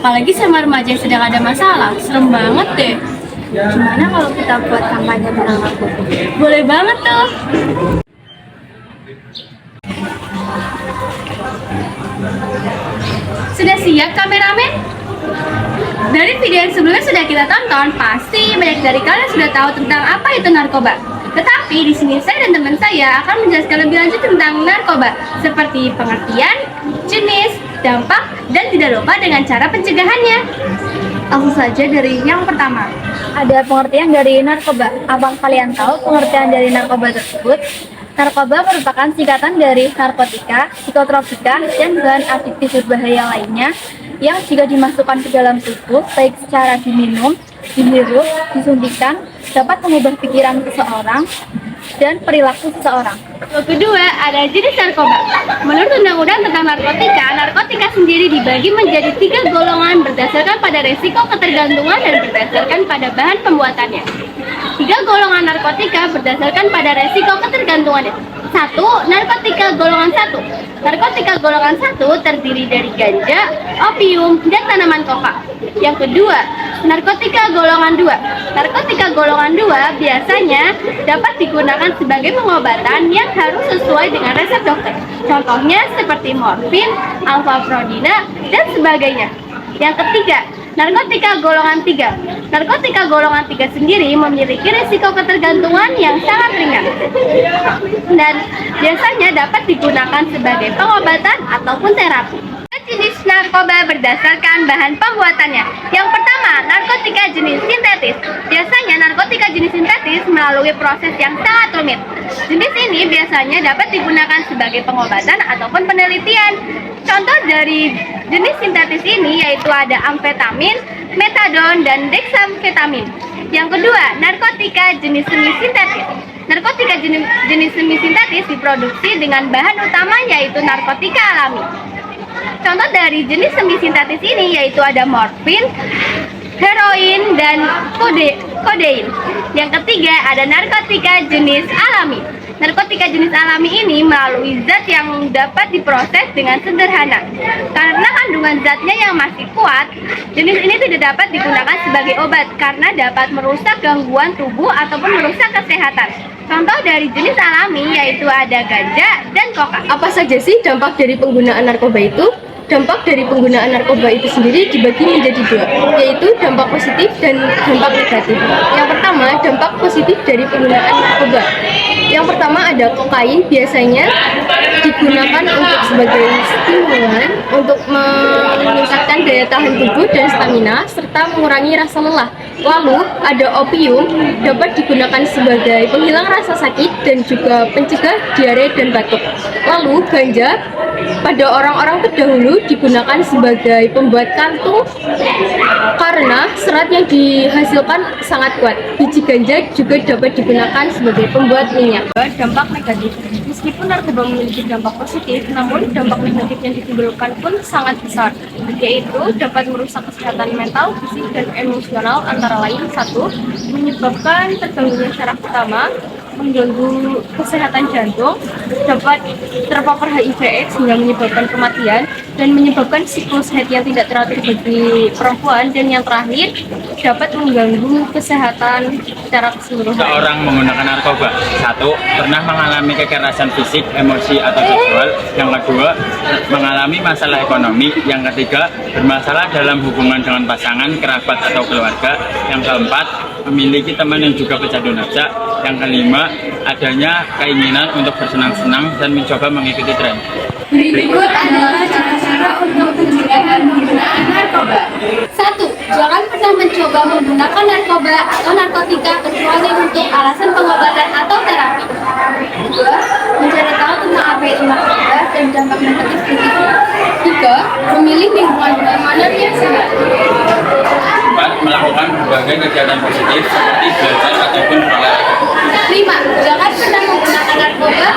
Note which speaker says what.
Speaker 1: apalagi sama remaja yang sedang ada masalah. Serem banget deh.
Speaker 2: Gimana kalau kita buat kampanye tentang narkoba?
Speaker 1: Boleh banget tuh. Sudah siap kameramen? Dari video yang sebelumnya sudah kita tonton, pasti banyak dari kalian sudah tahu tentang apa itu narkoba. Tetapi di sini saya dan teman saya akan menjelaskan lebih lanjut tentang narkoba, seperti pengertian, jenis, dampak, dan tidak lupa dengan cara pencegahannya.
Speaker 2: Langsung saja dari yang pertama. Ada pengertian dari narkoba. Abang kalian tahu pengertian dari narkoba tersebut? Narkoba merupakan singkatan dari narkotika, psikotropika, dan bahan aktif berbahaya lainnya yang jika dimasukkan ke dalam tubuh, baik secara diminum, dihirup, disuntikan, dapat mengubah pikiran seseorang dan perilaku seseorang.
Speaker 1: Yang kedua, ada jenis narkoba. Menurut Undang-Undang tentang narkotika, narkotika sendiri dibagi menjadi 3 golongan berdasarkan pada resiko ketergantungan dan berdasarkan pada bahan pembuatannya. 3 golongan narkotika berdasarkan pada resiko ketergantungannya. 1. Narkotika golongan 1. Narkotika golongan 1 terdiri dari ganja, opium, dan tanaman koka. Yang kedua, narkotika golongan 2. Narkotika golongan 2 biasanya dapat digunakan sebagai pengobatan yang harus sesuai dengan resep dokter. Contohnya seperti morfin, alfaprodina, dan sebagainya. Yang ketiga, narkotika golongan 3. Narkotika golongan 3 sendiri memiliki risiko ketergantungan yang sangat ringan dan biasanya dapat digunakan sebagai pengobatan ataupun terapi. Jenis narkoba berdasarkan bahan pembuatannya. Yang pertama, narkotika jenis sintetis. Biasanya narkotika jenis sintetis melalui proses yang sangat rumit. Jenis ini biasanya dapat digunakan sebagai pengobatan ataupun penelitian. Contoh dari jenis sintetis ini yaitu ada amfetamin, metadon, dan dexamfetamin. Yang kedua, narkotika jenis semi-sintetis. Narkotika jenis semi-sintetis diproduksi dengan bahan utama yaitu narkotika alami. Contoh dari jenis semi-sintetis ini yaitu ada morfin, heroin, dan kodein. Yang ketiga, ada narkotika jenis alami. Narkotika jenis alami ini melalui zat yang dapat diproses dengan sederhana. Karena kandungan zatnya yang masih kuat, jenis ini tidak dapat digunakan sebagai obat karena dapat merusak gangguan tubuh ataupun merusak kesehatan. Contoh dari jenis alami yaitu ada ganja dan koka. Apa saja sih dampak dari penggunaan narkoba itu? Dampak dari penggunaan narkoba itu sendiri dibagi menjadi 2, yaitu dampak positif dan dampak negatif. Yang pertama, dampak positif dari penggunaan narkoba. Yang pertama ada kokain, biasanya digunakan untuk sebagai stimulan untuk meningkatkan daya tahan tubuh dan stamina serta mengurangi rasa lelah. Lalu ada opium, dapat digunakan sebagai penghilang rasa sakit dan juga pencegah diare dan batuk. Lalu ganja pada orang-orang terdahulu digunakan sebagai pembuat kantung karena serat yang dihasilkan sangat kuat. Biji ganja juga dapat digunakan sebagai pembuat minyak. Dampak negatif. Meskipun narkoba memiliki dampak positif, namun dampak negatif yang ditimbulkan pun sangat besar, yaitu dapat merusak kesehatan mental, fisik, dan emosional antara lain 1. Menyebabkan terganggunya syaraf utama, mengganggu kesehatan jantung, dapat terpapar HIV/AIDS hingga menyebabkan kematian, dan menyebabkan siklus haid yang tidak teratur bagi perempuan, dan yang terakhir dapat mengganggu kesehatan secara keseluruhan.
Speaker 3: Seorang menggunakan narkoba, 1. Pernah mengalami kekerasan fisik, emosi, atau seksual. Yang kedua, mengalami masalah ekonomi. Yang ketiga, bermasalah dalam hubungan dengan pasangan, kerabat, atau keluarga. Yang keempat, memiliki teman yang juga pecandu nafsa. Yang kelima, adanya keinginan untuk bersenang-senang dan mencoba mengikuti tren.
Speaker 1: Berikut adalah cara-cara untuk pencegahan penggunaan narkoba. 1. Jangan pernah mencoba menggunakan narkoba atau narkotika kecuali untuk alasan pengobatan atau terapi. 2. Mencari tahu tentang apa itu narkoba dan dampak negatif berikutnya. 3. Memilih lingkungan pertemanan yang sehat.
Speaker 3: 4. Melakukan berbagai kegiatan positif seperti belajar ataupun berolahraga.
Speaker 1: 5. Jangan pernah menggunakan narkoba